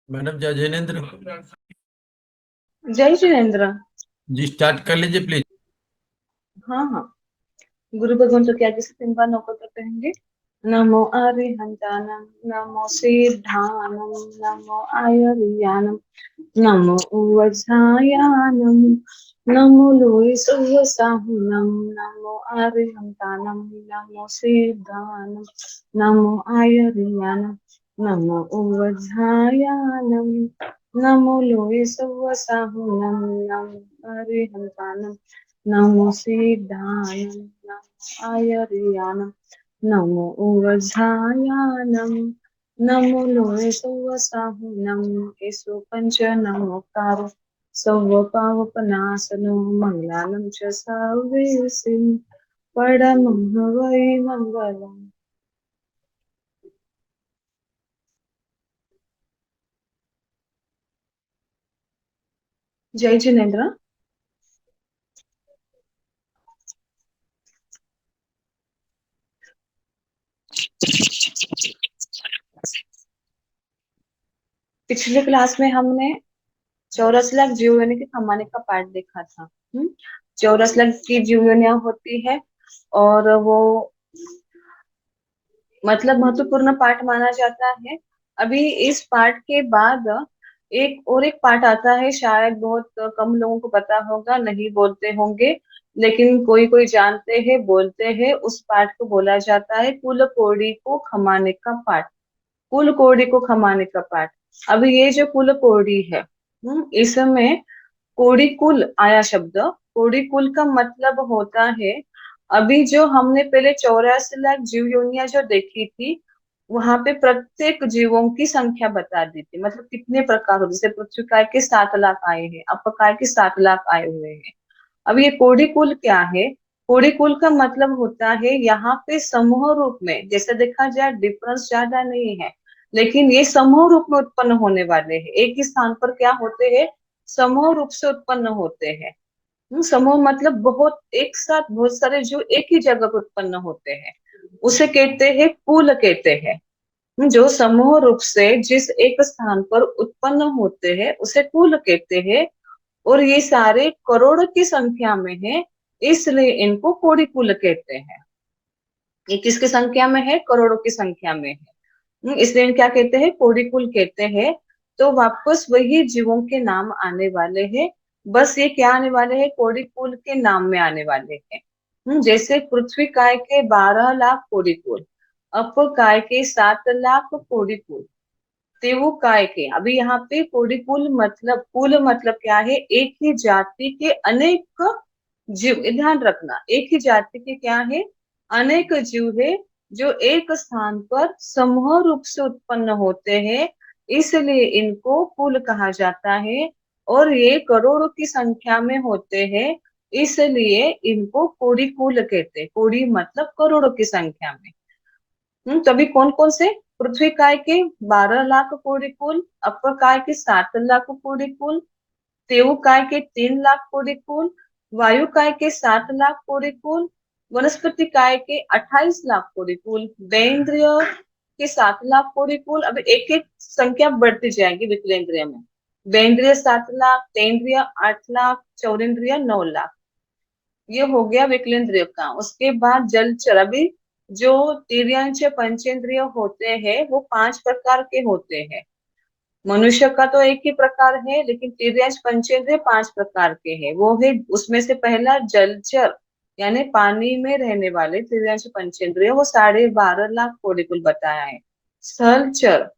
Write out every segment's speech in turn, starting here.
Madam जय जैनेन्द्र जय जिनेन्द्र। जी, start कर लीजिए प्लीज। हाँ हाँ। गुरु भगवान तो क्या किसी दिन बाद नौकर करते कहेंगे। नमो अरिहंतानम, नमो सिद्धानम, नमो आयुर्यानम, नमो उवझायानम, नमो लोई सुवसाहुनम, नमो अरिहंतानम, नमो सिद्धानम, नमो आयुर्यानम, नमो उवझायानम, नमो लोई सुवसाहुनम, नमो अरिहंतानम, नमो सिद्धाय नमो आयर्यानम, नमो उवझायानम, नमो लोहे सुवसाहुनम, येषु पंच नमोकार सौव पावपनाशनो मंगलानं च सर्वेसिं परमं वै मंगलम्। जय जिनेन्द्र। पिछले क्लास में हमने 84 लाख जीव योनि के कमाने का पाठ देखा था। 84 लाख की जीव योनियां होती है और वो मतलब महत्वपूर्ण पाठ माना जाता है। अभी इस पाठ के बाद एक पाठ आता है, शायद बहुत कम लोगों को पता होगा, नहीं बोलते होंगे, लेकिन कोई कोई जानते हैं, बोलते हैं। उस पाठ को बोला जाता है कुल कोड़ी को खमाने का पाठ। कुल कोड़ी को खमाने का पाठ। अभी ये जो कुल कोड़ी है, इसमें कोड़ी कुल आया शब्द। कोड़ी कुल का मतलब होता है, अभी जो हमने पहले 84 लाख जीव योनियां जो देखी थी, वहां पे प्रत्येक जीवों की संख्या बता दी थी, मतलब कितने प्रकार हो। जैसे पृथ्वी काय के 7 लाख आए हैं, अप काय के 7 लाख आए हुए हैं। अब ये कोड़ी कुल क्या है? कोड़ी कुल का मतलब होता है यहाँ पे समूह रूप में, जैसे देखा जाए डिफरेंस ज्यादा नहीं है, लेकिन ये समूह रूप में उत्पन्न होने वाले हैं। एक ही स्थान पर क्या होते हैं? समूह रूप से उत्पन्न होते हैं। समूह मतलब बहुत, एक साथ बहुत सारे जो एक ही जगह पर उत्पन्न होते हैं, उसे कहते हैं कुल कहते हैं। जो समूह रूप से जिस एक स्थान पर उत्पन्न होते हैं उसे कुल कहते हैं। और ये सारे करोड़ की संख्या में है, इसलिए इनको कोटि कुल कहते हैं। ये किसकी संख्या में है? करोड़ों की संख्या में है। इसलिए इन्हें क्या कहते हैं? कोटि कुल कहते हैं। तो वापस वही जीवों के नाम आने वाले हैं। बस ये क्या आने वाले हैं? कोटि कुल के नाम में आने वाले हैं। जैसे पृथ्वी काय के 12 लाख कोटि कुल, अप काय के 7 लाख कोटि कुल, तेवु काय के। अभी यहाँ पे कोटि कुल मतलब, कुल मतलब क्या है? एक ही जाति के अनेक जीव। ध्यान रखना, एक ही जाति के क्या है? अनेक जीव है, जो एक स्थान पर समूह रूप से उत्पन्न होते हैं, इसलिए इनको कुल कहा जाता है। और ये करोड़ों की संख्या में होते हैं, इसलिए इनको कोटि कुल कहते हैं। कोटि मतलब करोड़ों की संख्या में। तभी कौन कौन से? पृथ्वी काय के 12 लाख कोटि कुल, अपर काय के 7 लाख कोटि कुल, तेऊ काय के 3 लाख कोटि कुल, वायु काय के 7 लाख कोटि कुल, वनस्पति काय के 28 लाख कोटि कुल, वेंद्रिय के 7 लाख कोटि कुल। अब एक एक संख्या बढ़ती जाएगी विकलेंद्रिय में। वेंद्रिय 7 लाख, तेन्द्रिय 8 लाख, चौरेन्द्रिय 9 लाख। ये हो गया विकलेंद्रिय का। उसके बाद जलचर। अभी जो तिर्यंश पंचेंद्रिय होते हैं वो 5 प्रकार के होते हैं। मनुष्य का तो एक ही प्रकार है, लेकिन तिर्यंश पंचेंद्रिय 5 प्रकार के हैं। वो है, उसमें से पहला जलचर, यानी पानी में रहने वाले तिर्यंश पंचेंद्रिय, वो 12.5 लाख कोटि कुल बताया है। स्थलचर,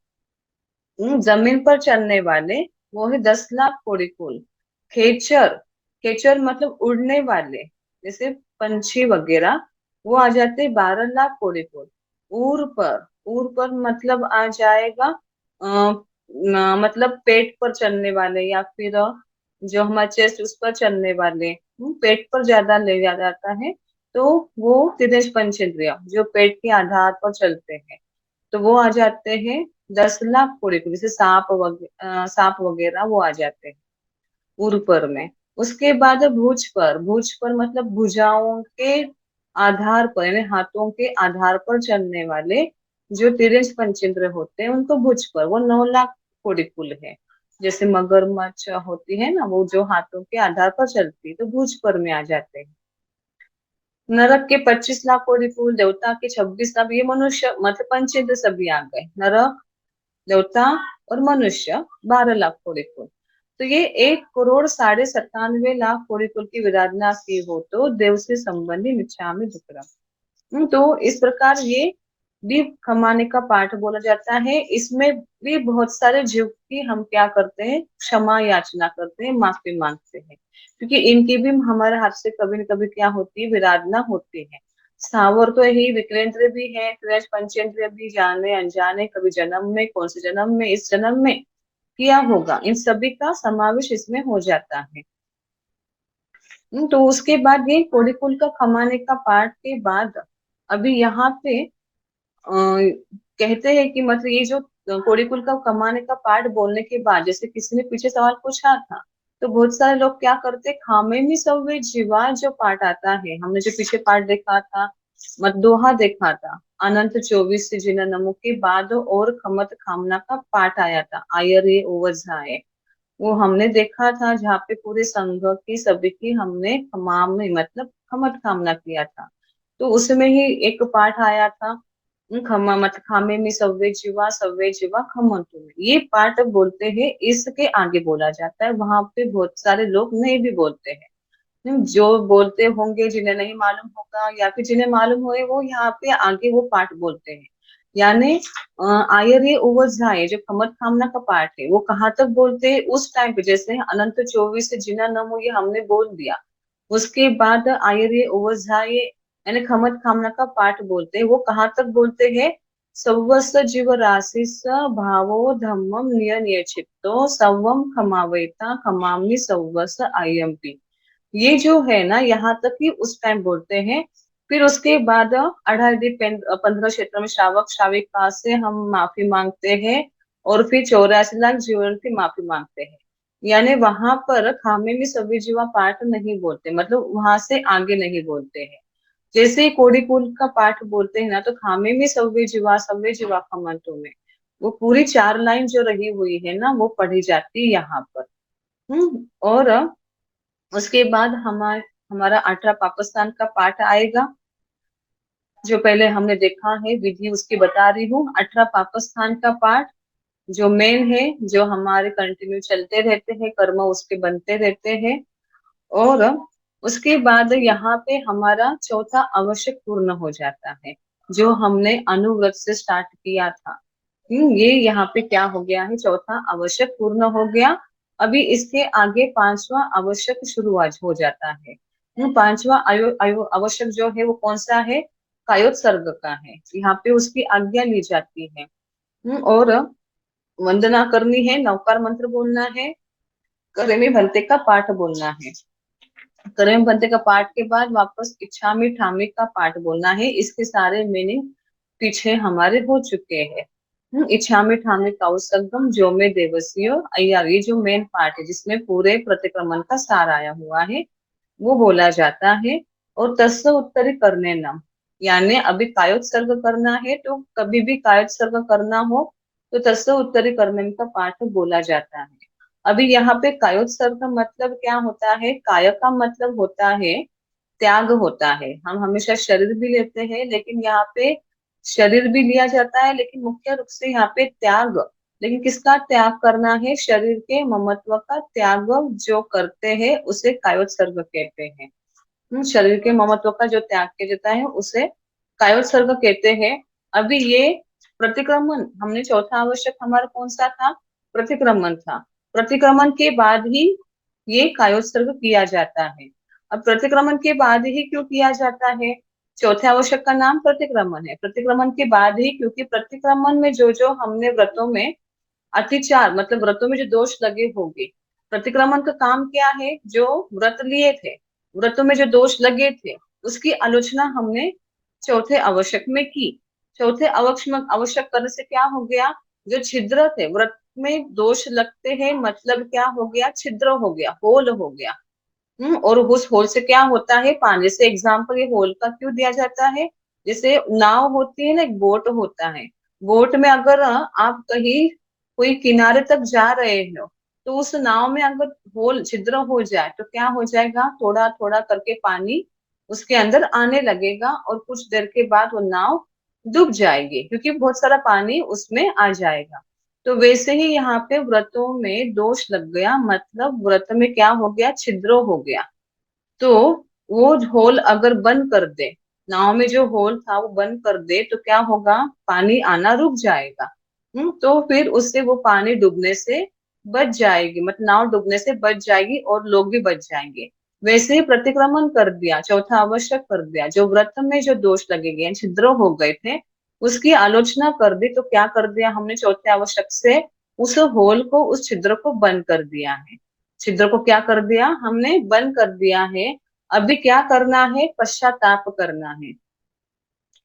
जमीन पर चलने वाले, वो है 10 लाख कोटि कुल। खेचर, खेचर मतलब उड़ने वाले, जैसे पंछी वगैरह, वो आ जाते 12 लाख कोटि कुल। ऊर पर, ऊर पर मतलब आ जाएगा मतलब पेट पर चलने वाले, या फिर जो हमारा चेस्ट उस पर चलने वाले। पेट पर ज्यादा ले जा जाता है, तो वो तिरछ पंचेंद्रिय जो पेट के आधार पर चलते हैं, तो वो आ जाते हैं 10 लाख कोड़े को। जैसे सांप वगैरह वो आ जाते हैं ऊपर में। उसके बाद भुज पर, भुज पर मतलब भुजाओं के आधार पर, यानी हाथों के आधार पर चलने वाले जो तिरछ पंचेंद्र होते हैं, उनको भुज पर, वो 9 लाख कोडिकुल है। जैसे मगरमच्छ होती है ना, वो जो हाथों के आधार पर चलती है, तो भुज पर में आ जाते हैं। नरक के 25 लाख कोडिकुल, देवता के 26 लाख, ये मनुष्य मतलब पंचेंद्र सभी आ गए। नरक, देवता और मनुष्य 12 लाख कोडिकुल। तो ये 1,97,97 लाख कोडिकुल की विराधना की हो तो देव से संबंधी मिच्छामि दुक्कड़म। तो इस प्रकार ये भी खमाने का पाठ बोला जाता है। इसमें भी बहुत सारे जीव की हम क्या करते हैं, क्षमा याचना करते हैं, माफी मांगते हैं, क्योंकि इनकी भी हमारे हाथ से कभी न कभी क्या होती है, विराधना होती है। स्थावर तो यही, विक्रेंद्र भी है, त्रयश पंचेंद्रिय भी, जाने अनजाने, कभी जन्म में, कौन से जन्म में, इस जन्म में किया होगा, इन सभी का समावेश इसमें हो जाता है। तो उसके बाद ये कोडिकुल का खमाने का पाठ के बाद अभी यहाँ पे कहते हैं कि मतलब ये जो कोडिकुल का कमाने का पाठ बोलने के बाद, जैसे किसी ने पीछे सवाल पूछा था, तो बहुत सारे लोग क्या करते, खामे में सव्वे जीवा जो पाठ आता है, हमने जो पीछे पाठ देखा था, मत देखा था, अनंत 24 जिन नमो के बाद और खमत खामना का पाठ आया था, आयरे ओवजाए, वो हमने देखा था, जहाँ पे पूरे संघ की सभी की हमने खमाम मतलब खमत कामना किया था। तो उसमें ही एक पाठ आया था, खमा मत खामे में सव्वे जीवा खमंतु में, ये पाठ बोलते हैं, इसके आगे बोला जाता है, वहां पे बहुत सारे लोग नहीं भी बोलते हैं। जो बोलते होंगे, जिन्हें नहीं मालूम होगा या फिर जिन्हें मालूम होए, वो यहाँ पे आगे वो पाठ बोलते हैं। यानी आयर ये ओवजाए जो खमत कामना का पाठ है, वो कहाँ तक बोलते हैं, उस टाइम पे, जैसे अनंत 24 जिना नमो ये हमने बोल दिया, उसके बाद आयर ये ओवजाए यानी खमत कामना का पाठ बोलते हैं, वो कहाँ तक बोलते हैं, सव्वस जीव राशि स भावो धम्मम निय नियचित्तो सवम खमावेता खमामि सव्वस आयम्पि, ये जो है ना, यहाँ तक ही उस टाइम बोलते हैं। फिर उसके बाद 15 क्षेत्र में श्रावक श्राविका से हम माफी मांगते हैं, और फिर 84 लाख जीवन की माफी मांगते हैं। यानी वहां पर खामे में सभी जीवा पाठ नहीं बोलते, मतलब वहां से आगे नहीं बोलते हैं। जैसे कोडिकुल का पाठ बोलते हैं ना, तो खामे में सव्वे जीवा खमंतु में, वो पूरी 4 लाइन जो रही हुई है ना, वो पढ़ी जाती है यहाँ पर। और उसके बाद हमारा 18 पाकिस्तान का पाठ आएगा, जो पहले हमने देखा है, विधि उसकी बता रही हूँ। 18 पाकिस्तान का पाठ जो मेन है, जो हमारे कंटिन्यू चलते रहते हैं, कर्म उसके बनते रहते हैं। और उसके बाद यहाँ पे हमारा चौथा आवश्यक पूर्ण हो जाता है, जो हमने अनुव्रत से स्टार्ट किया था। ये यहाँ पे क्या हो गया है, चौथा आवश्यक पूर्ण हो गया। अभी इसके आगे पांचवा आवश्यक शुरुआत हो जाता है। पांचवा आवश्यक जो है वो कौन सा है, कायोत्सर्ग का है, यहाँ पे उसकी आज्ञा ली जाती है। और वंदना करनी है, नवकार मंत्र बोलना है, करेमी भंते का पाठ बोलना है। करेमी भंते का पाठ के बाद वापस इच्छा में ठामी का पाठ बोलना है। इसके सारे मीनिंग पीछे हमारे हो चुके हैं। इच्छा में ठामी का संगम जो में देवसियो अय्यार, ये जो मेन पार्ट है, जिसमें पूरे प्रतिक्रमण का सार आया हुआ है, वो बोला जाता है। और तस्स उत्तरी करने नम, यानी अभी कायोत्सर्ग करना है, तो कभी भी कायोत्सर्ग करना हो तो तस्स उत्तरी करने का पाठ बोला जाता है। अभी यहाँ पे कायोत्सर्ग का मतलब क्या होता है, काय का मतलब होता है त्याग होता है। हम हमेशा शरीर भी लेते हैं, लेकिन यहाँ पे शरीर भी लिया जाता है, लेकिन मुख्य रूप से यहाँ पे त्याग, लेकिन किसका त्याग करना है, शरीर के ममत्व का त्याग जो करते हैं उसे कायोत्सर्ग कहते हैं। शरीर के ममत्व का जो त्याग किया जाता है उसे कायोत्सर्ग कहते हैं। अभी ये प्रतिक्रमण, हमने चौथा आवश्यक हमारा कौन सा था, प्रतिक्रमण था। प्रतिक्रमण के बाद ही ये कायोत्सर्ग किया जाता है। अब प्रतिक्रमण के बाद ही क्यों किया जाता है, चौथे आवश्यक का नाम प्रतिक्रमण है, प्रतिक्रमण के बाद ही, क्योंकि प्रतिक्रमण में जो जो हमने व्रतों में अतिचार, मतलब व्रतों में जो दोष लगे होंगे, प्रतिक्रमण का काम क्या है, जो व्रत लिए थे, व्रतों में जो दोष लगे थे, उसकी आलोचना हमने चौथे आवश्यक में की। चौथे आवश्यक आवश्यक करने से क्या हो गया, जो छिद्र थे, व्रत में दोष लगते हैं, मतलब क्या हो गया, छिद्र हो गया, होल हो गया। और उस होल से क्या होता है, पानी से, एग्जाम्पल ये होल का क्यों दिया जाता है, जैसे नाव होती है ना, एक बोट होता है, बोट में अगर आप कहीं कोई किनारे तक जा रहे हो, तो उस नाव में अगर होल छिद्र हो जाए तो क्या हो जाएगा, थोड़ा थोड़ा करके पानी उसके अंदर आने लगेगा और कुछ देर के बाद वो नाव डूब जाएगी, क्योंकि बहुत सारा पानी उसमें आ जाएगा। तो वैसे ही यहाँ पे व्रतों में दोष लग गया, मतलब व्रत में क्या हो गया, छिद्र हो गया। तो वो होल अगर बंद कर दे, नाव में जो होल था वो बंद कर दे, तो क्या होगा, पानी आना रुक जाएगा। तो फिर उससे वो पानी डूबने से बच जाएगी, मतलब नाव डूबने से बच जाएगी और लोग भी बच जाएंगे। वैसे ही प्रतिक्रमण कर दिया, चौथा आवश्यक कर दिया, जो व्रत में जो दोष लगे गए, छिद्र हो गए थे, उसकी आलोचना कर दी, तो क्या कर दिया हमने, चौथे आवश्यक से उस होल को, उस छिद्र को बंद कर दिया है। छिद्र को क्या कर दिया हमने, बंद कर दिया है। अभी क्या करना है, पश्चाताप करना है,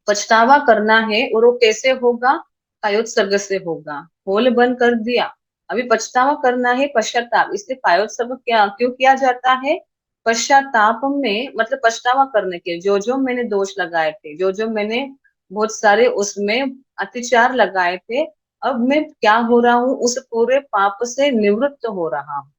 पछतावा करना है। और वो कैसे होगा, कायोत्सर्ग से होगा। होल बंद कर दिया, अभी पछतावा करना है, पश्चाताप। इसलिए कायोत्सर्ग क्या क्यों किया जाता है, पश्चाताप में मतलब पछतावा करने के, जो जो मैंने दोष लगाए थे, जो जो मैंने बहुत सारे उसमें अत्याचार लगाए थे, अब मैं क्या हो रहा हूँ, उस पूरे पाप से निवृत्त हो रहा हूँ।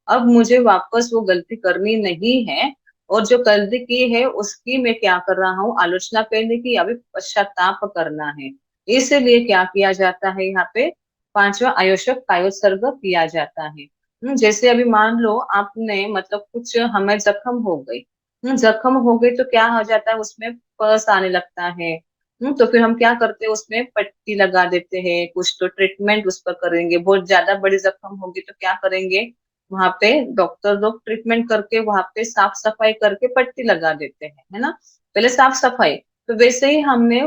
अब मुझे वापस वो गलती करनी नहीं है, और जो गलती की है उसकी मैं क्या कर रहा हूँ, आलोचना करने की, अभी पश्चाताप करना है। इसलिए क्या किया जाता है यहाँ पे, पांचवा आयोशक कायोत्सर्ग किया जाता है। जैसे अभी मान लो आपने मतलब कुछ हमें जख्म हो गई, जख्म हो गई तो क्या हो जाता है, उसमें पस आने लगता है। तो फिर हम क्या करते हैं, उसमें पट्टी लगा देते हैं, कुछ तो ट्रीटमेंट उस पर करेंगे। बहुत ज्यादा बड़ी जख्म होगी तो क्या करेंगे, वहां पे डॉक्टर लोग ट्रीटमेंट करके वहां पे साफ सफाई करके पट्टी लगा देते हैं, है ना, पहले साफ सफाई। तो वैसे ही हमने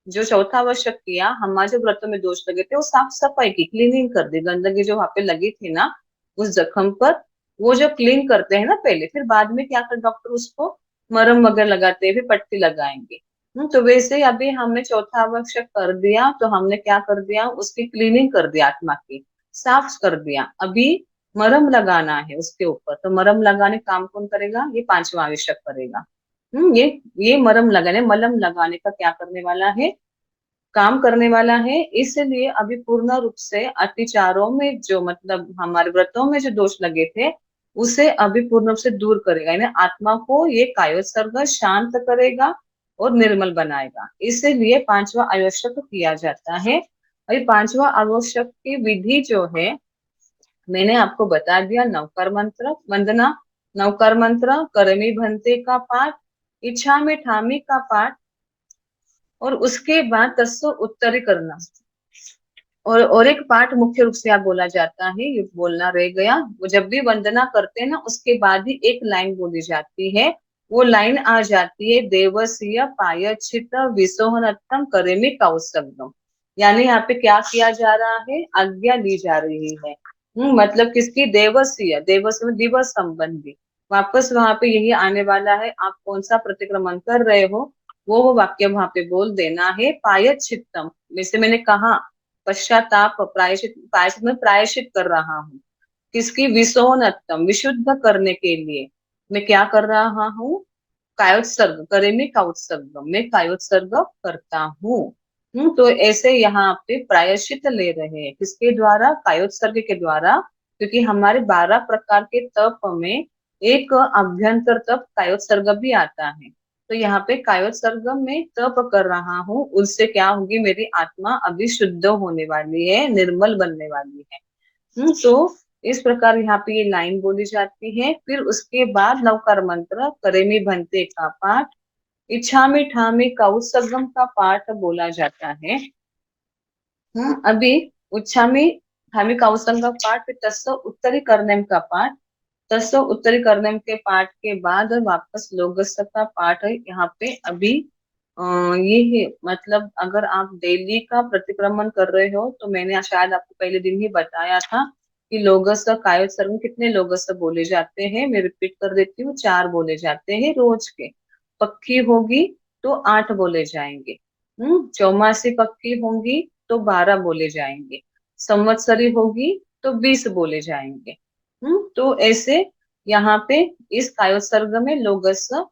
जो चौथा आवश्यक किया, हमारे जो व्रतों में दोष लगे थे, वो साफ सफाई की, क्लीनिंग कर दी, गंदगी जो वहां पे लगी थी ना उस जख्म पर, वो जो क्लीन करते हैं ना पहले, फिर बाद में क्या कर डॉक्टर उसको मरहम वगैरह लगाते हैं, फिर पट्टी लगाएंगे। तो वैसे ही अभी हमने चौथा आवश्यक कर दिया, तो हमने क्या कर दिया, उसकी क्लीनिंग कर दिया, आत्मा की साफ कर दिया। अभी मरहम लगाना है उसके ऊपर, तो मरहम लगाने काम कौन करेगा, ये पांचवा आवश्यक करेगा। ये मरहम लगाने, मलहम लगाने का क्या करने वाला है, काम करने वाला है। इसलिए अभी पूर्ण रूप से अतिचारों में जो मतलब हमारे व्रतों में जो दोष लगे थे, उसे अभी पूर्ण रूप से दूर करेगा, यानी आत्मा को ये कायोत्सर्ग शांत करेगा और निर्मल बनाएगा। इसीलिए पांचवा आवश्यक किया जाता है। अभी पांचवा आवश्यक की विधि जो है, मैंने आपको बता दिया, नवकर मंत्र वंदना, नवकर मंत्र, करमी भंते का पाठ, इच्छा में ठामी का पाठ, और उसके बाद तत्सो उत्तरी करना। और एक पाठ मुख्य रूप से आप बोला जाता है, ये बोलना रह गया, वो जब भी वंदना करते हैं ना उसके बाद ही एक लाइन बोली जाती है, वो लाइन आ जाती है, देवसीय पायचित विसोहनत्तम करेमी कौस्तभम। यानी यहाँ पे क्या किया जा रहा है, आज्ञा दी जा रही है। मतलब किसकी, देवसीय, देवस में दिवस संबंधी, वापस वहां पे यही आने वाला है, आप कौन सा प्रतिक्रमण कर रहे हो, वो वाक्य वहां पे बोल देना है। पायचित्तम, जैसे मैंने कहा, पश्चाताप, प्रायश्चित, प्रायश्चित में प्रायश्चित कर रहा हूँ, किसकी, विसोनत्तम, विशुद्ध करने के लिए मैं क्या कर रहा हूँ, कायोत्सर्ग, करे में कायोत्सर्ग, मैं कायोत्सर्ग करता हूँ। तो ऐसे यहाँ पे प्रायश्चित ले रहे हैं, किसके द्वारा, कायोत्सर्ग के द्वारा। क्योंकि हमारे 12 प्रकार के तप में एक अभ्यंतर तप कायोत्सर्ग भी आता है। तो यहाँ पे कायोत्सर्ग में तप कर रहा हूँ, उससे क्या होगी, मेरी आत्मा अभी शुद्ध होने वाली है, निर्मल बनने वाली है। तो इस प्रकार यहाँ पे ये लाइन बोली जाती है। फिर उसके बाद लवकार मंत्र, करेमी भंते का पाठ, इच्छा में ठामे का उत्सर्गम का पाठ बोला जाता है। अभी इच्छा में ठामे का उत्सर्ग का पाठ, फिर तत्सव उत्तरी करनेम का पाठ, तत्सव उत्तरी करनेम के पाठ के बाद वापस लोगस्य का पाठ है यहाँ पे। अभी ये है, मतलब अगर आप डेली का प्रतिक्रमण कर रहे हो, तो मैंने शायद आपको पहले दिन ही बताया था कि लोगस्य कायोत्सर्ग में कितने लोगस्य बोले जाते हैं। मैं रिपीट कर देती हूँ, 4 बोले जाते हैं रोज के। पक्की होगी तो 8 बोले जाएंगे, चौमासी पक्की होंगी तो 12 बोले जाएंगे, संवत्सरी होगी तो 20 बोले जाएंगे। तो ऐसे यहाँ पे इस कायोत्सर्ग में लोगस्य,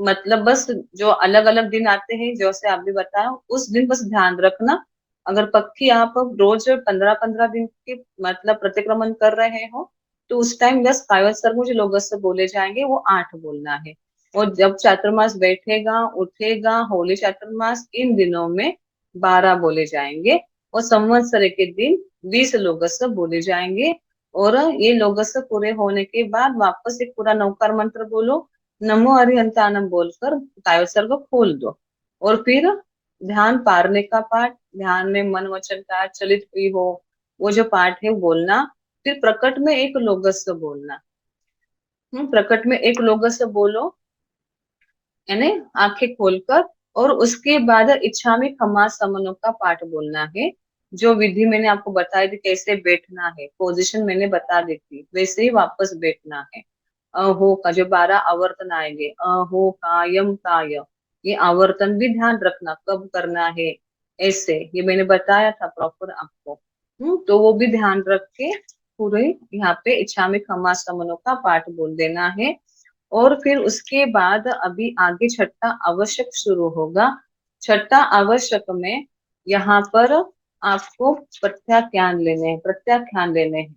मतलब बस जो अलग अलग दिन आते हैं, जैसे आप भी बताया, उस दिन बस ध्यान रखना, अगर पक्की आप रोज 15-15 दिन की मतलब प्रतिक्रमण कर रहे हो, तो उस टाइम 10 कायोत्सर्ग जो लोगस बोले जाएंगे वो 8 बोलना है। और जब चातुर्मास बैठेगा उठेगा होली चातुर्मास, इन दिनों में 12 बोले जाएंगे। और संवत्सर के दिन 20 लोगस बोले जाएंगे। और ये लोगस पूरे होने के बाद वापस एक पूरा नवकार मंत्र बोलो, नमो अरिहंतानम बोलकर कायोत्सर्ग खोल दो। और फिर ध्यान पारने का पाठ, ध्यान में मन वचन का चलित हुई हो, वो जो पाठ है वो बोलना। फिर प्रकट में एक लोगस बोलना। प्रकट में एक लोगस बोलो, यानी आंखें खोलकर। और उसके बाद इच्छा में खमा समनों का पाठ बोलना है। जो विधि मैंने आपको बताई थी कैसे बैठना है, पोजीशन मैंने बता दी थी, वैसे ही वापस बैठना है। अहो का जो 12 आवर्तन आएंगे, अहो कायम काय, ये आवर्तन भी ध्यान रखना कब करना है। ऐसे ये मैंने बताया था प्रॉपर आपको। तो वो भी ध्यान रख के पूरे यहाँ पे इच्छा में खमा समनों का पाठ बोल देना है। और फिर उसके बाद अभी आगे छठा आवश्यक शुरू होगा। छठा आवश्यक में यहाँ पर आपको प्रत्याख्यान लेने हैं, प्रत्याख्यान लेने हैं।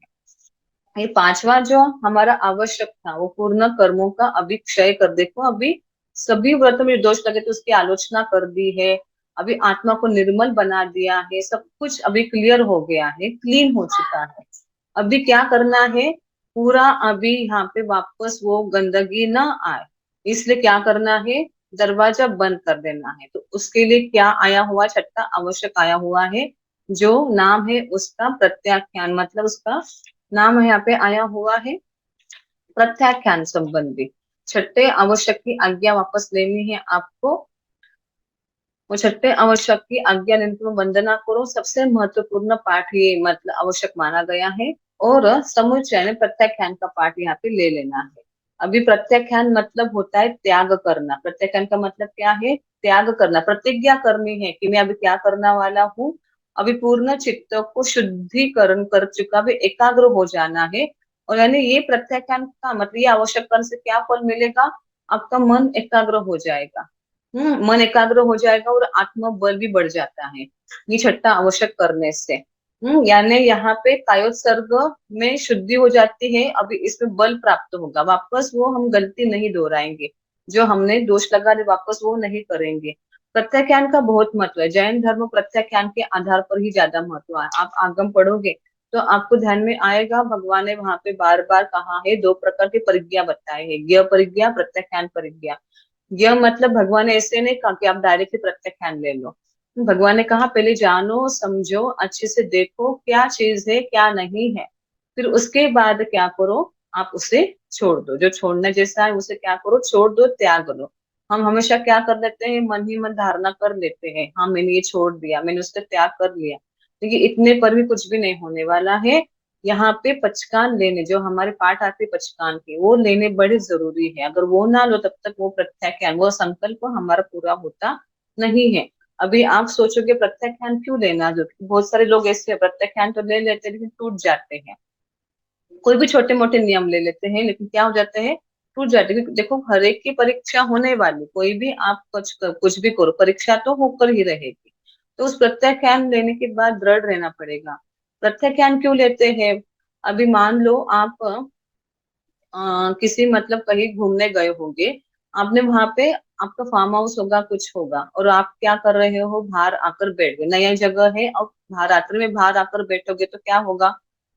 ये पांचवा जो हमारा आवश्यक था वो पूर्ण कर्मों का अभी क्षय कर, देखो अभी सभी व्रतों में दोष लगे तो उसकी आलोचना कर दी है। अभी आत्मा को निर्मल बना दिया है, सब कुछ अभी क्लियर हो गया है, क्लीन हो चुका है। अभी क्या करना है, पूरा अभी यहाँ पे वापस वो गंदगी ना आए, इसलिए क्या करना है, दरवाजा बंद कर देना है। तो उसके लिए क्या आया हुआ, छठा आवश्यक आया हुआ है, जो नाम है उसका प्रत्याख्यान, मतलब उसका नाम यहाँ पे आया हुआ है प्रत्याख्यान संबंधी। छठे आवश्यक की आज्ञा वापस लेनी है आपको। वो छठे आवश्यक की आज्ञा लेने को वंदना करो, सबसे महत्वपूर्ण पाठ ये मतलब आवश्यक माना गया है। और समुच्चय में प्रत्याख्यान का पाठ यहाँ पे ले लेना है। अभी प्रत्याख्यान मतलब होता है त्याग करना। प्रत्याख्यान का मतलब क्या है, त्याग करना, प्रतिज्ञा करनी है कि मैं अभी क्या करना वाला हूँ। अभी पूर्ण चित्त को शुद्धिकरण कर चुका, अभी एकाग्र हो जाना है। और यानी ये प्रत्याख्यान का मतलब ये आवश्यक करने से क्या फल मिलेगा, आपका मन एकाग्र हो जाएगा। मन एकाग्र हो जाएगा और आत्मबल भी बढ़ जाता है ये छठा आवश्यक करने से। यानी यहाँ पे कायोत्सर्ग में शुद्धि हो जाती है, अभी इसमें बल प्राप्त होगा, वापस वो हम गलती नहीं दोहराएंगे, जो हमने दोष लगा दे वापस वो नहीं करेंगे। प्रत्याख्यान का बहुत महत्व है, जैन धर्म प्रत्याख्यान के आधार पर ही ज्यादा महत्व है। आप आगम पढ़ोगे तो आपको ध्यान में आएगा, भगवान ने वहां पे बार बार कहा है, दो प्रकार की परिज्ञा बताए हैं, ज्ञ परिज्ञा, प्रत्याख्यान परिज्ञा। यह मतलब भगवान ने ऐसे नहीं कहा कि आप डायरेक्टली प्रत्याख्यान ले लो। भगवान ने कहा पहले जानो समझो अच्छे से देखो क्या चीज है क्या नहीं है, फिर उसके बाद क्या करो, आप उसे छोड़ दो, जो छोड़ने जैसा है उसे क्या करो, छोड़ दो, त्याग लो। हम हमेशा क्या कर लेते हैं, मन ही मन धारणा कर लेते हैं, हाँ मैंने ये छोड़ दिया, मैंने उसका त्याग कर लिया, लेकिन इतने पर भी कुछ भी नहीं होने वाला है। यहाँ पे पचकान लेने, जो हमारे पाठ आते पचकान के, वो लेने बड़े जरूरी है। अगर वो ना लो तब तक वो प्रत्याख्यान, वो संकल्प हमारा पूरा होता नहीं है। अभी आप सोचोगे प्रत्याख्यान क्यों लेना, जो बहुत सारे लोग ऐसे प्रत्याख्यान तो ले लेते हैं लेकिन टूट जाते हैं। कोई भी छोटे मोटे नियम ले लेते हैं लेकिन क्या हो जाते हैं, टूट जाते हैं। देखो हर एक की परीक्षा होने वाली, कोई भी आप कुछ भी करो, परीक्षा तो होकर ही रहेगी। तो उस प्रत्याख्यान लेने के बाद दृढ़ रहना पड़ेगा। प्रत्याख्यान क्यों लेते हैं, अभी मान लो आप किसी मतलब कहीं घूमने गए होंगे, आपने वहां पे आपका फार्म हाउस होगा कुछ होगा, और आप क्या कर रहे हो, बाहर आकर बैठ गए, नया जगह है और बाहर रात्रि में बाहर आकर बैठोगे तो क्या होगा,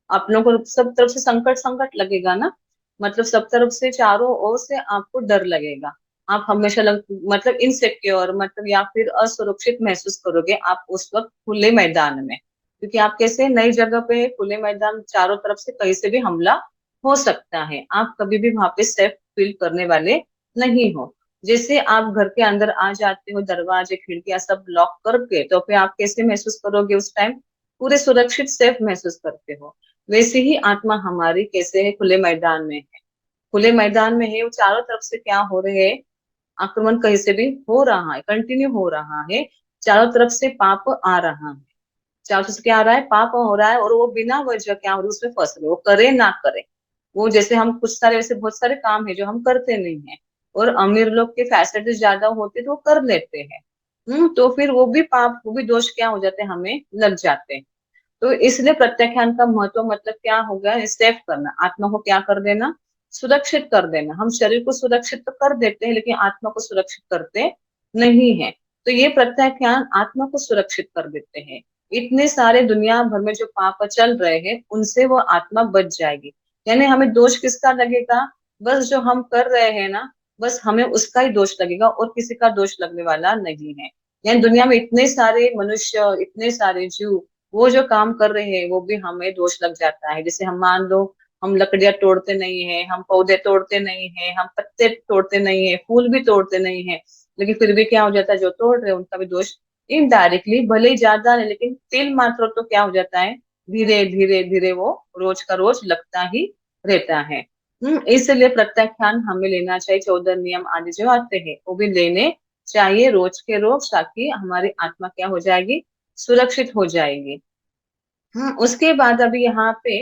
आप लोगों को सब तरफ से संकट संकट लगेगा ना। मतलब सब तरफ से चारों ओर से आपको डर लगेगा। आप हमेशा मतलब इनसिक्योर, मतलब या फिर असुरक्षित महसूस करोगे आप उस वक्त खुले मैदान में, क्योंकि आप कैसे नई जगह पे खुले मैदान, चारों तरफ से कहीं से भी हमला हो सकता है, आप कभी भी वहां पे सेफ फील करने वाले नहीं हो। जैसे आप घर के अंदर आ जाते हो, दरवाजे खिड़कियां सब लॉक करके, तो फिर आप कैसे महसूस करोगे उस टाइम, पूरे सुरक्षित सेफ महसूस करते हो। वैसे ही आत्मा हमारी कैसे है, खुले मैदान में है, खुले मैदान में है, वो चारों तरफ से क्या हो रहे हैं, आक्रमण कहीं से भी हो रहा है, कंटिन्यू हो रहा है, चारों तरफ से पाप आ रहा है, चारों तरफ से क्या आ रहा है, पाप हो रहा है, और वो बिना वजह क्या हो रहा है उसमें फंस रहे, वो करे ना करे। वो जैसे हम कुछ सारे ऐसे बहुत सारे काम है जो हम करते नहीं है, और अमीर लोग के फैसिलिटीज ज्यादा होते तो वो कर लेते हैं, तो फिर वो भी पाप, वो भी दोष क्या हो जाते हैं, हमें लग जाते हैं। तो इसलिए प्रत्याख्यान का महत्व मतलब क्या होगा, सेफ करना, आत्मा को क्या कर देना, सुरक्षित कर देना। हम शरीर को सुरक्षित तो कर देते हैं लेकिन आत्मा को सुरक्षित करते नहीं है। तो ये प्रत्याख्यान आत्मा को सुरक्षित कर देते हैं। इतने सारे दुनिया भर में जो पाप चल रहे हैं उनसे वो आत्मा बच जाएगी। यानी हमें दोष किसका लगेगा, बस जो हम कर रहे हैं ना, बस हमें उसका ही दोष लगेगा और किसी का दोष लगने वाला नहीं है। यानी दुनिया में इतने सारे मनुष्य, इतने सारे जीव, वो जो काम कर रहे हैं वो भी हमें दोष लग जाता है। जैसे हम मान लो, हम लकड़ियां तोड़ते नहीं है, हम पौधे तोड़ते नहीं है, हम पत्ते तोड़ते नहीं है, फूल भी तोड़ते नहीं है, लेकिन फिर भी क्या हो जाता है, जो तोड़ रहे हैं उनका भी दोष इनडायरेक्टली, भले ही ज्यादा नहीं लेकिन तिल मात्र तो क्या हो जाता है, धीरे धीरे धीरे वो रोज का रोज लगता ही रहता है। इसलिए प्रत्याख्यान हमें लेना चाहिए। 14 नियम आदि जो आते हैं वो भी लेने चाहिए रोज के रोज, ताकि हमारी आत्मा क्या हो जाएगी, सुरक्षित हो जाएगी। उसके बाद अभी यहाँ पे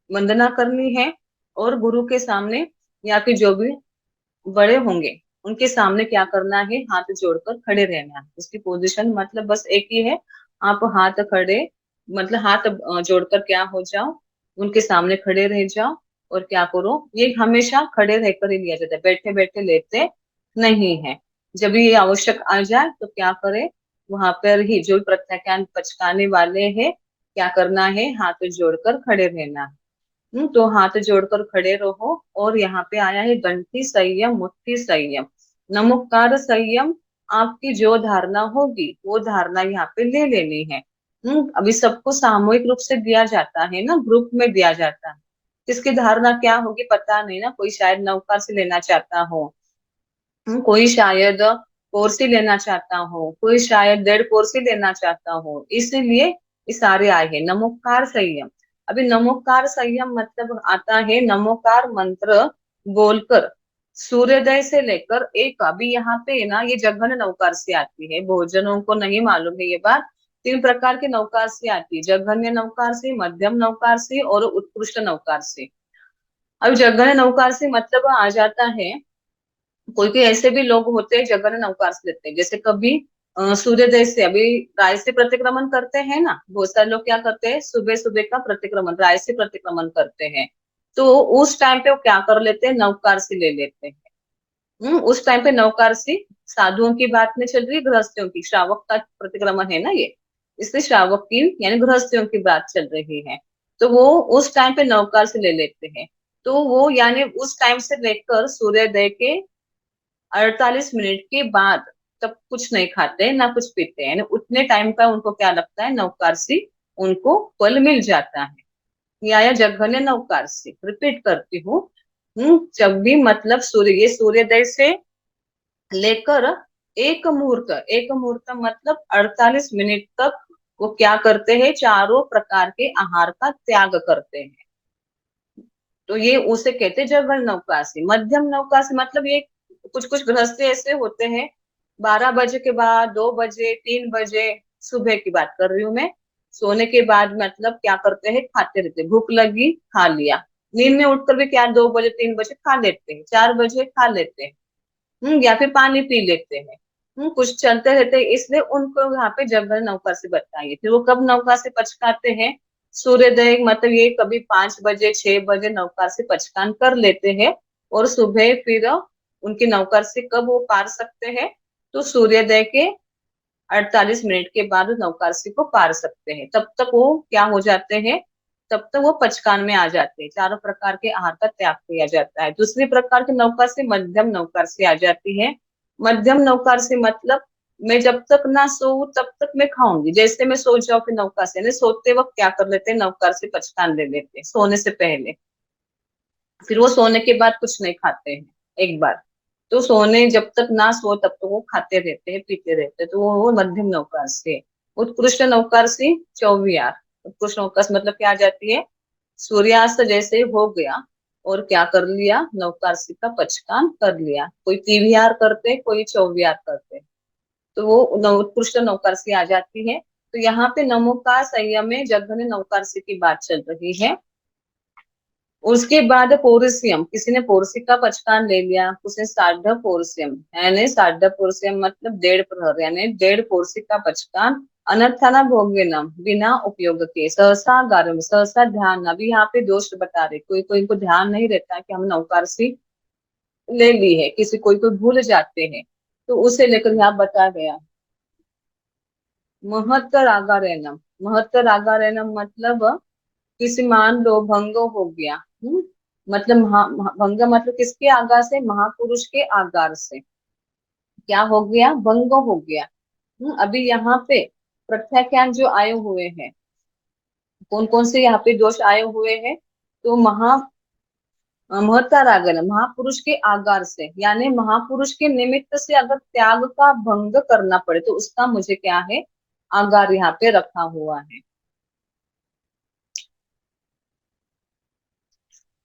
वंदना करनी है, और गुरु के सामने या फिर जो भी बड़े होंगे उनके सामने क्या करना है, हाथ जोड़कर खड़े रहना है। उसकी पोजीशन मतलब बस एक ही है, आप हाथ खड़े, मतलब हाथ जोड़कर क्या हो जाओ, उनके सामने खड़े रह जाओ। और क्या करो, ये हमेशा खड़े रहकर ही लिया जाता है, बैठे बैठे लेते नहीं है। जब ये आवश्यक आ जाए तो क्या करे, वहां पर ही जो प्रत्याख्यान पचकाने वाले हैं, क्या करना है, हाथ जोड़कर खड़े रहना है। तो हाथ जोड़कर खड़े रहो। और यहाँ पे आया है गंठी संयम, मुट्ठी संयम, नमोकार संयम। आपकी जो धारणा होगी वो धारणा यहाँ पे ले लेनी है। अभी सबको सामूहिक रूप से दिया जाता है ना, ग्रुप में दिया जाता है। किसकी धारणा क्या होगी पता नहीं ना, कोई शायद नौकार से लेना चाहता हो, कोई शायद कोर्सी लेना चाहता हो, कोई शायद 1.5 कोर्सी लेना चाहता हो, इसलिए ये सारे आए हैं। नमोकार संयम, अभी नमोकार संयम मतलब आता है नमोकार मंत्र बोलकर सूर्योदय से लेकर एक, अभी यहाँ पे ना ये जघन्य नवकार से आती है, भोजनों को नहीं मालूम है ये बात। 3 प्रकार के नवकार से आती है, जघन्य नवकार से, मध्यम नवकार से और उत्कृष्ट नवकार से। अब जघन्य नवकार से मतलब आ जाता है, कोई कोई ऐसे भी लोग होते हैं जगन्य अवकाश लेते हैं, जैसे कभी सूर्योदय से, अभी राय से प्रतिक्रमण करते हैं ना, बहुत सारे लोग क्या करते हैं, सुबह सुबह का प्रतिक्रमण, राय से प्रतिक्रमण करते हैं। तो उस टाइम पे वो क्या कर लेते हैं, नवकार से ले लेते हैं। उस टाइम पे नवकार से, साधुओं की बात नहीं चल रही है, गृहस्थियों की, श्रावक का प्रतिक्रमण है ना ये, इसलिए श्रावक की यानी गृहस्थियों की बात चल रही है। तो वो उस टाइम पे नवकार से ले लेते हैं। तो वो यानी उस टाइम से लेकर सूर्योदय के 48 मिनट के बाद तब कुछ नहीं खाते ना कुछ पीते हैं, उतने टाइम का उनको क्या लगता है, नवकारसी उनको फल मिल जाता है। ये आया जघन्य नवकारसी, रिपीट करती हूँ। जब भी मतलब ये सूर्योदय से लेकर एक मुहूर्त मतलब 48 मिनट तक वो क्या करते हैं, चारों प्रकार के आहार का त्याग करते हैं। तो ये उसे कहते हैं जघन्य नवकाशी। मध्यम नवकाशी मतलब ये, कुछ कुछ गृहस्थी ऐसे होते हैं, 12 बजे के बाद, 2 बजे, 3 बजे, सुबह की बात कर रही हूँ मैं, सोने के बाद मतलब क्या करते हैं, खाते रहते हैं, भूख लगी खा लिया, नींद में उठकर भी क्या 2 बजे 3 बजे खा लेते हैं, 4 बजे खा लेते हैं। या फिर पानी पी लेते हैं। कुछ चलते रहते हैं, इसलिए उनको यहाँ पे जंगल नौका से बताइए। फिर वो कब नौका से पचकाते हैं, सूर्योदय मतलब ये कभी 5 बजे 6 बजे नौका से पचकान कर लेते हैं। और सुबह फिर उनकी नौकर से कब वो पार सकते हैं, तो सूर्योदय के 48 मिनट के बाद नवकारसी को पार सकते हैं। तब तक वो क्या हो जाते हैं, तब तक वो पचकान में आ जाते हैं, चारों प्रकार के आहार का त्याग किया जाता है। दूसरी प्रकार की नौकार से मध्यम नौकार से आ जाती है। मध्यम नौकार से मतलब मैं जब तक ना सो तब तक मैं खाऊंगी, जैसे मैं सो जाऊं फिर नौकार से, सोते वक्त क्या कर लेते हैं, नौकार से पचकान ले लेते हैं सोने से पहले। फिर वो सोने के बाद कुछ नहीं खाते हैं एक बार। तो सोने जब तक ना सो तब तक वो खाते रहते हैं पीते रहते हैं, तो वो मध्यम नौकार से। उत्कृष्ट नौकार से 24 उत्कृष्ट नौकार मतलब क्या आ जाती है, सूर्यास्त जैसे हो गया और क्या कर लिया, नौकारसी का पचकान कर लिया। कोई 3 करते, कोई 24 करते, तो वो उत्कृष्ट नौकारसी आ जाती है। तो यहाँ पे नमो का संयम में जघन्य नौकारसी की बात चल रही है। उसके बाद पोरसियम, किसी ने पोरसी का पचकान ले लिया, उसने साढ़ पोरसियम, यानी साढ़ पोरसियम मतलब 1.5 प्रहर, यानी 1.5 पोरसी का पचकान, अनर्थाना भोग्यनम, बिना उपयोग के, सहसा गारम, सहसा ध्यान। अभी यहाँ पे दोष बता रहे, कोई कोई को ध्यान नहीं रहता कि हम नौकारसी ले ली है, किसी कोई कोई भूल जाते हैं, तो उसे लेकर यहाँ बता गया। महत्तर आगारेनम, महत्तर आगारेनम मतलब किसी मान लो भंग हो गया, मतलब भंग मतलब किसके आगार से, महापुरुष के आगार से क्या हो गया, भंग हो गया। अभी यहाँ पे प्रत्याख्यान जो आए हुए हैं, कौन कौन से यहाँ पे दोष आए हुए हैं, तो महत्तरागन, महापुरुष के आगार से, यानी महापुरुष के निमित्त से अगर त्याग का भंग करना पड़े तो उसका मुझे क्या है, आगार यहाँ पे रखा हुआ है।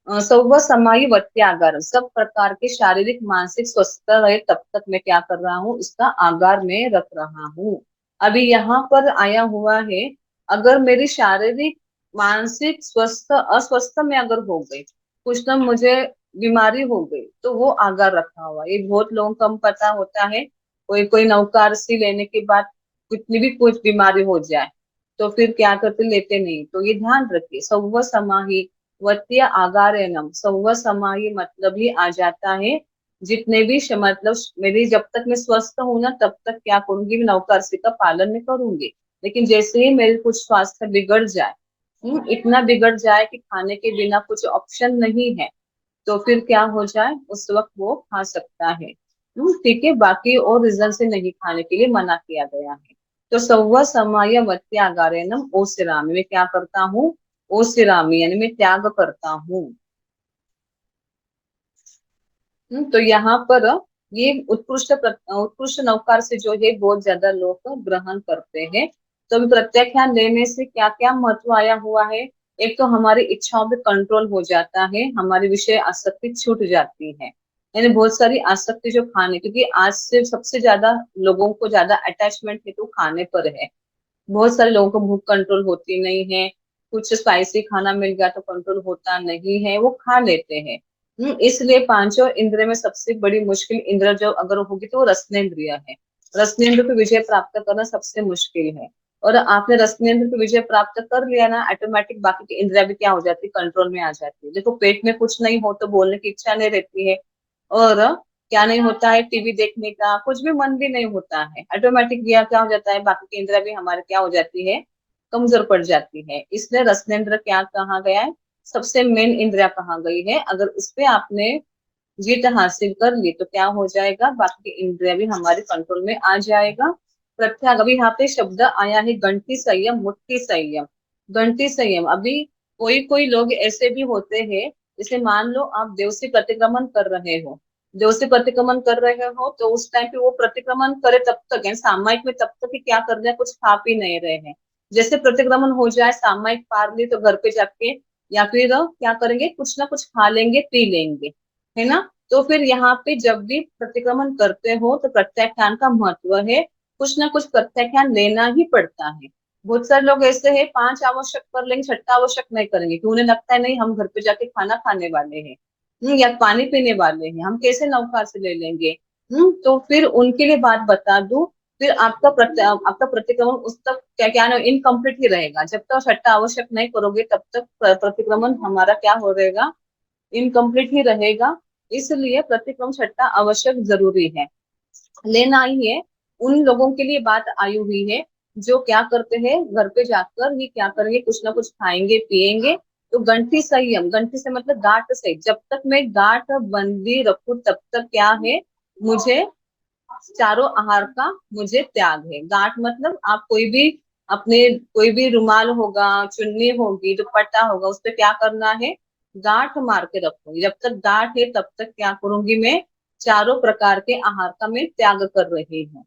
सौव समायी वत्यागार, सब प्रकार के शारीरिक मानसिक स्वस्थता रहे तब तक मैं क्या कर रहा हूँ, उसका आगार में रख रहा हूँ। अभी यहाँ पर आया हुआ है, अगर मेरी शारीरिक मानसिक स्वस्थ अस्वस्थ में अगर हो गई, कुछ ना मुझे बीमारी हो गई, तो वो आगार रखा हुआ। ये बहुत लोगों को कम पता होता है, कोई कोई नौकारसी लेने के बाद कितनी भी कुछ बीमारी हो जाए तो फिर क्या करते, लेते नहीं, तो ये ध्यान रखिए। सौव समाही वत्य आगारेनम, सौव समाही मतलब ही आ जाता है जितने भी मतलब मेरी जब तक मैं स्वस्थ हूं ना तब तक क्या करूंगी, मैं नवकारसी का पालन में करूंगी। लेकिन जैसे ही मेरे कुछ स्वास्थ्य बिगड़ जाए, इतना बिगड़ जाए कि खाने के बिना कुछ ऑप्शन नहीं है, तो फिर क्या हो जाए, उस वक्त वो खा सकता है। ठीक है, बाकी और रीजन से नहीं खाने के लिए मना किया गया है। तो सौव समय वत्यागारेनम ओ सिरामी, मैं क्या करता हूँ, ओ सिरामी यानी मैं त्याग करता हूँ। तो यहाँ पर ये उत्कृष्ट नौकार से जो है बहुत ज्यादा लोग ग्रहण करते हैं। तो अभी प्रत्याख्यान लेने से क्या क्या महत्व आया हुआ है, एक तो हमारी इच्छाओं पे कंट्रोल हो जाता है, हमारी विषय आसक्ति छूट जाती है, यानी बहुत सारी आसक्ति जो खाने, क्योंकि आज से सबसे ज्यादा लोगों को ज्यादा अटैचमेंट है तो खाने पर है। बहुत सारे लोगों को भूख कंट्रोल होती नहीं है, कुछ स्पाइसी खाना मिल गया तो कंट्रोल होता नहीं है, वो खा लेते हैं। इसलिए पांचों इंद्रिय में सबसे बड़ी मुश्किल इंद्र जो अगर होगी तो वो रसनेन्द्रिय है। रसनेन्द्र पे विजय प्राप्त करना सबसे मुश्किल है, और आपने रसनेन्द्र पे विजय प्राप्त कर लिया ना, ऑटोमेटिक बाकी की इंद्रिया भी क्या हो जाती है, कंट्रोल में आ जाती है। देखो पेट में कुछ नहीं हो तो बोलने की इच्छा नहीं रहती है, और क्या नहीं होता है, टीवी देखने का कुछ भी मन भी नहीं होता है, ऑटोमेटिक यह क्या हो जाता है, बाकी की इंद्रिया भी हमारे क्या हो जाती है, कमजोर पड़ जाती है। इसलिए रसनेन्द्र क्या कहा गया है, सबसे मेन इंद्रिया कहा गई है। अगर उस पे आपने जीत हासिल कर ली तो क्या हो जाएगा, बाकी की इंद्रिया भी हमारे कंट्रोल में आ जाएगा। प्रत्याग, अभी यहाँ पे शब्द आया है गंठी संयम, मुट्ठी संयम। गंठी संयम, अभी कोई कोई लोग ऐसे भी होते हैं, जैसे मान लो आप देव से प्रतिक्रमण कर रहे हो, देव से प्रतिक्रमण कर रहे हो तो उस टाइम पे वो प्रतिक्रमण करे तब तक है सामयिक में, तब तक ही क्या कर रहे हैं, कुछ खा पी नहीं रहे हैं। जैसे प्रतिक्रमण हो जाए सामयिक पार ली तो घर पे जाके या फिर क्या करेंगे, कुछ ना कुछ खा लेंगे पी लेंगे, है ना। तो फिर यहाँ पे जब भी प्रतिक्रमण करते हो तो प्रत्याख्यान का महत्व है, कुछ ना कुछ प्रत्याख्यान लेना ही पड़ता है। बहुत सारे लोग ऐसे हैं, 5 आवश्यक कर लेंगे, छठा आवश्यक नहीं करेंगे, क्यों, उन्हें लगता है नहीं हम घर पे जाके खाना खाने वाले हैं, या पानी पीने वाले हैं, हम कैसे नौकार से ले लेंगे। तो फिर उनके लिए बात बता दूं, फिर आपका प्रतिक्रमण उस तक क्या क्या इनकम्प्लीट ही रहेगा, जब तक छठा आवश्यक नहीं करोगे तब तक प्रतिक्रमण हमारा क्या हो रहेगा, इनकम्प्लीट ही रहेगा। इसलिए प्रतिक्रमण छठा आवश्यक जरूरी है, लेना ही है। उन लोगों के लिए बात आई हुई है जो क्या करते हैं, घर पे जाकर ही क्या करेंगे, कुछ ना कुछ खाएंगे पिएंगे। तो गंठी संयम, गंठी से मतलब गांठ से, जब तक मैं गांठ बंदी रखूं तब तक क्या है, मुझे चारों आहार का मुझे त्याग है। गांठ मतलब आप कोई भी अपने, कोई भी रुमाल होगा, चुन्नी होगी, दुपट्टा होगा, उस पर क्या करना है, गांठ मार के रखूंगी। जब तक गांठ है तब तक क्या करूंगी, मैं चारों प्रकार के आहार का मैं त्याग कर रही हूँ।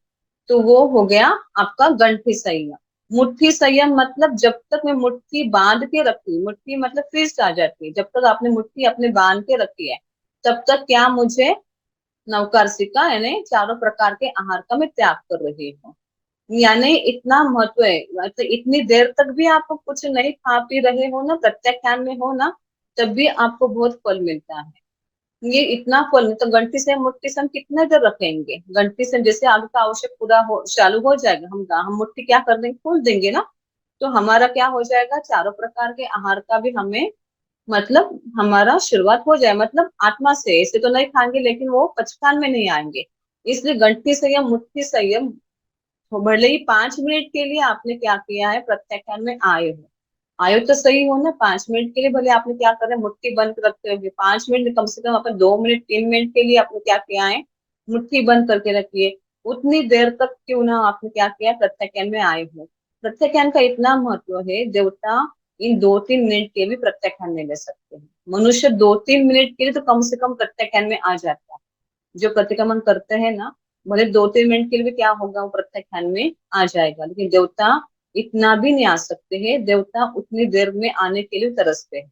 तो वो हो गया आपका गंठी संयम। मुट्ठी संयम मतलब जब तक मैं मुट्ठी बांध के रखी, मुट्ठी मतलब फिस्ट आ जाती है, जब तक आपने मुट्ठी अपने बांध के रखी है तब तक क्या मुझे नवकारसिका यानी चारों प्रकार के आहार का मैं त्याग कर रही हूँ। यानी इतना महत्व है, मतलब इतनी देर तक भी आप कुछ नहीं खा पी रहे हो ना, प्रत्याख्यान में हो ना, तब भी आपको बहुत फल मिलता है। ये इतना फल नहीं तो घंटी से मुट्ठी से हम कितना देर रखेंगे। घंटी से जैसे आगे का आवश्यक पूरा हो चालू हो जाएगा, हम मुट्ठी क्या कर देंगे, खोल देंगे ना। तो हमारा क्या हो जाएगा, चारों प्रकार के आहार का भी हमें मतलब हमारा शुरुआत हो जाए, मतलब आत्मा से ऐसे तो नहीं खाएंगे लेकिन वो पचकान में नहीं आएंगे। इसलिए घंटी संयम मुट्ठी संयम, तो भले ही 5 मिनट के लिए आपने क्या किया है, प्रत्याख्यान में आए हो, आयो तो सही हो ना। 5 मिनट के लिए भले आपने क्या कर रहे हैं, मुट्ठी बंद रखते हो, 5 मिनट कम से कम अपन 2 मिनट 3 मिनट के लिए आपने क्या किया है, मुट्ठी बंद करके रखिए। उतनी देर तक क्यों ना आपने क्या किया, प्रत्याख्यान में आए हो। प्रत्याख्यान का इतना महत्व है, देवता इन 2-3 मिनट के भी प्रत्याख्यान में ले सकते हैं। मनुष्य 2-3 मिनट के लिए तो कम से कम प्रत्याख्यान में आ जाता है। जो प्रतिक्रमण करते हैं ना, भले 2-3 मिनट के लिए भी क्या होगा, वो प्रत्याख्यान में आ जाएगा। लेकिन देवता इतना भी नहीं आ सकते हैं, देवता उतनी देर में आने के लिए तरसते हैं।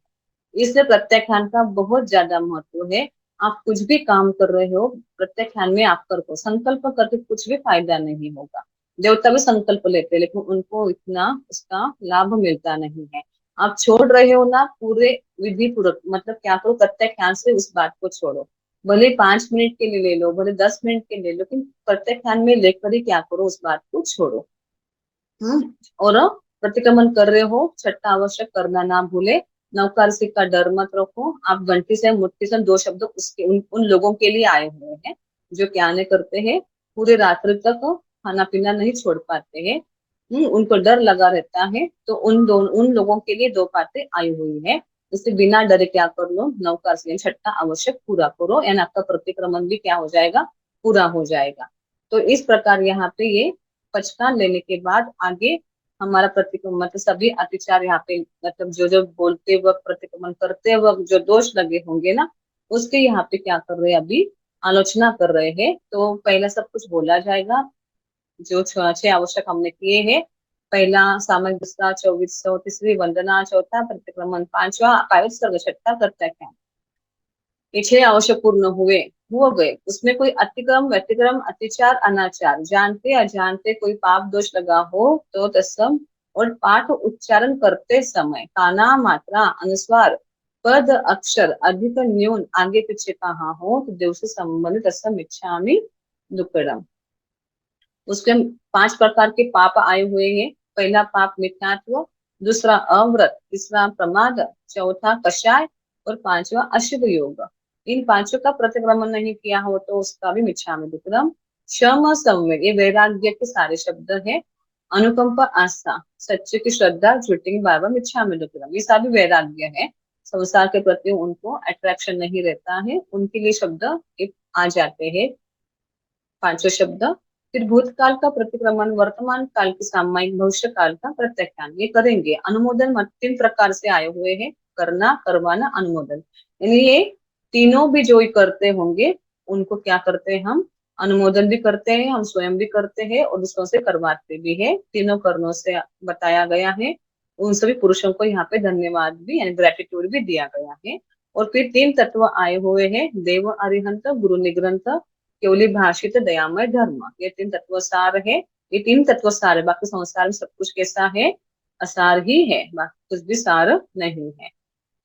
इसलिए प्रत्याख्यान का बहुत ज्यादा महत्व है। आप कुछ भी काम कर रहे हो, प्रत्याख्यान में आप कर को संकल्प करके कुछ भी फायदा नहीं होगा। देवता भी संकल्प लेते हैं लेकिन उनको इतना उसका लाभ मिलता नहीं है। आप छोड़ रहे हो ना, पूरे विधि पूर्वक मतलब क्या करो, प्रत्याख्यान से उस बात को छोड़ो। भले 5 मिनट के लिए ले लो, भले 10 मिनट के लिए, लेकिन प्रत्याख्यान में लेकर ही क्या करो, उस बात को छोड़ो। और प्रतिक्रमण कर रहे हो, छठा आवश्यक करना ना भूले। नवकार का डर मत रखो। आप घंटी से मुट्ठी से दो शब्द उसके उन लोगों के लिए आए हुए हैं जो क्या नहीं करते हैं, पूरे रात्रि तक खाना पीना नहीं छोड़ पाते हैं। उनको डर लगा रहता है, तो उन लोगों के लिए दो बातें आई हुई है। इससे बिना डरे क्या कर लो, नवकार से छठा आवश्यक पूरा करो, यानी आपका प्रतिक्रमण भी क्या हो जाएगा, पूरा हो जाएगा। तो इस प्रकार यहाँ पे ये पचकान लेने के बाद आगे हमारा प्रतिक्रमण मतलब सभी अतिचार यहाँ पे मतलब जो जो बोलते वक्त प्रतिक्रमण करते वक्त जो दोष लगे होंगे ना, उसके यहाँ पे क्या कर रहे हैं, अभी आलोचना कर रहे हैं। तो पहला सब कुछ बोला जाएगा, जो 6 आवश्यक हमने किए हैं। पहला सामक, दूसरा 2400, तीसरी वंदना, चौथा प्रतिक्रमण, पांचवा पायु सर्ग, छठा करता क्या, ये 6 आवश्यक पूर्ण हुए, हो गए। उसमें कोई अतिक्रम व्यतिक्रम अतिचार अनाचार जानते अजानते कोई पाप दोष लगा हो तो तत्सम, और पाठ उच्चारण करते समय काना मात्रा अनुस्वार पद अक्षर अधिक न्यून आगे पीछे कहा हो तो देव से संबंधित तत्सम इच्छामि दुक्कडम। उसके 5 प्रकार के पाप आए हुए हैं। पहला पाप मिथ्यात्व, दूसरा अव्रत, तीसरा प्रमाद, चौथा कषाय और पांचवा अशुभ योग। इन पांचों का प्रतिक्रमण नहीं किया हो तो उसका भी मिच्छामि दुक्कडम। क्षम संवेग, ये वैराग्य के सारे शब्द है। अनुकंप आस्था, सच्चे की श्रद्धा, झूठे की बार बार मिच्छामि दुक्कडम, ये सभी वैराग्य है। संसार के प्रति उनको अट्रैक्शन नहीं रहता है, उनके लिए शब्द आ जाते हैं, पांचों शब्द। फिर भूतकाल का प्रतिक्रमण, वर्तमान काल की सामायिक, भविष्य काल का प्रत्याख्यान, ये करेंगे। अनुमोदन मत 3 प्रकार से आए हुए हैं, करना, करवाना, अनुमोदन। यानी ये तीनों भी जो करते होंगे उनको क्या करते हैं, हम अनुमोदन भी करते हैं, हम स्वयं भी करते हैं और दूसरों से करवाते भी है। तीनों कर्णों से बताया गया है। उन सभी पुरुषों को यहाँ पे धन्यवाद भी यानी ग्रेटिट्यूड भी दिया गया है। और फिर 3 तत्व आए हुए हैं, देव अरिहंत, गुरु निग्रंथ, केवली भाषित, दयामय, धर्म। ये 3 तत्व सार है। ये 3 तत्व सार है, बाकी संसार में सब कुछ कैसा है, असार ही है, बाकी कुछ भी सार नहीं है।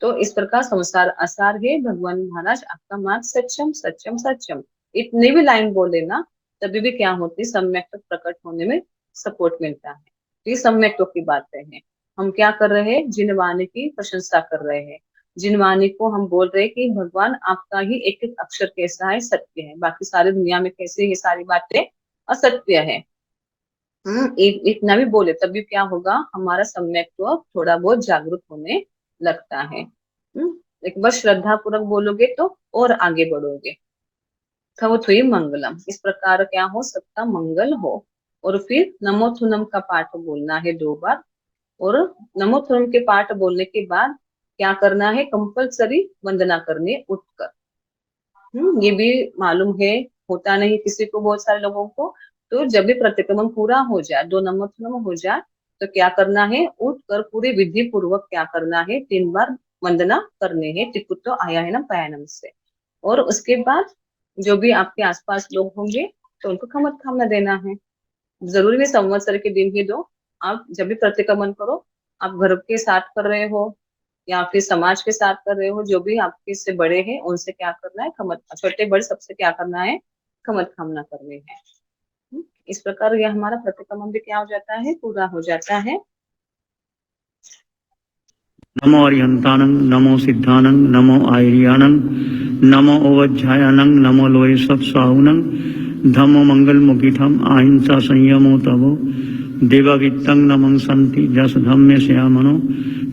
तो इस प्रकार संसार असार है, भगवान महाराज आपका मार्ग सत्यम सत्यम सत्यम, इतने भी लाइन बोले ना तभी भी क्या होती, सम्यक तक प्रकट होने में सपोर्ट मिलता है। ये सम्यक्तों की बातें हैं। हम क्या कर रहे हैं, जिन वाणी की प्रशंसा कर रहे हैं, जिन वाणी को हम बोल रहे हैं कि भगवान आपका ही एक एक अक्षर कैसा है, सत्य है, बाकी सारी दुनिया में कैसे ये सारी बातें असत्य है। इतना भी बोले तभी क्या होगा, हमारा सम्यक्त्व थोड़ा बहुत जागरूक होने लगता है। एक बार श्रद्धा पूर्वक बोलोगे तो और आगे बढ़ोगे। थवथुई मंगलम, इस प्रकार क्या हो, सबका मंगल हो। और फिर नमोथुनम का पाठ बोलना है 2 बार। और नमोथुनम के पाठ बोलने के बाद क्या करना है, कंपल्सरी वंदना करनी है उठकर। ये भी मालूम है, होता नहीं किसी को, बहुत सारे लोगों को। तो जब भी प्रतिक्रमण पूरा हो जाए, 2 नमोथुनम हो जाए, तो क्या करना है, उठकर पूरी विधि पूर्वक क्या करना है, 3 बार वंदना करनी है, टिकुतो आया है ना पयानम से। और उसके बाद जो भी आपके आसपास लोग होंगे तो उनको खमत खामना देना है। जरूरी नहीं संवत्सर के दिन ही दो, आप जब भी प्रतिक्रमण करो, आप घर के साथ कर रहे हो या फिर समाज के साथ कर रहे हो, जो भी आपके से बड़े हैं उनसे क्या करना है, खमत, छोटे बड़े सबसे क्या करना है, खमत खामना करनी है। इस प्रकार यह हमारा प्रतिक्रमण भी क्या हो जाता है, पूरा हो जाता है। नमो अरिहंतानं नमो सिद्धानं नमो आयरियानं नमो ओवज्झायानं नमो लोये सत्साहुनं धम्मो मंगल मुखिठम अहिंसा संयमो तवो देवावित्तं नमं संति जस धम्मे श्यामनो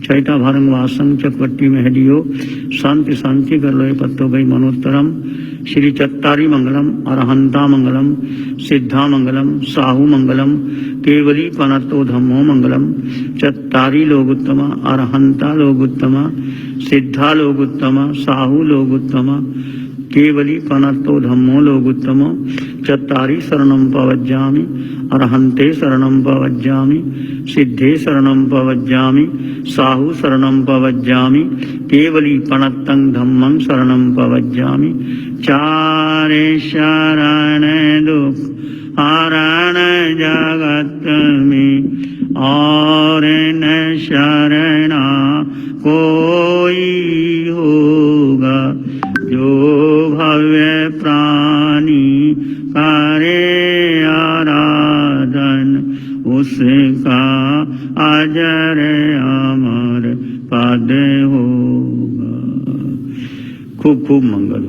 चैता भारंग वासं चक्रवर्ती महडियो शांति शांति कर लोए पत्तो गई मनोत्तरम श्री चत्तारी मंगलम अरहंता मंगलम सिद्धा मंगलम साहु मंगलम केवली पनतो धम्मो मंगलम चत्तारी लोगुत्तम अरहंता लोगुत्तम सिद्धा लोगुत्तम साहु लोगुत्तम केवली पनतो धम्मो लोगुत्तम चत्तारी शरणं पवज्जामि अरहंते शरणं पवज्जामि सिद्धे शरणं पवज्जामि साहु शरणं पवज्जामि केवली पनत्तं धम्मं शरणं पवज्जामि चारे शरण दुख हरण जगत में और न शरणा कोई होगा जो भव्य प्राणी करे आराधन उसका अजर अमर पद होगा। खूब खूब मंगल।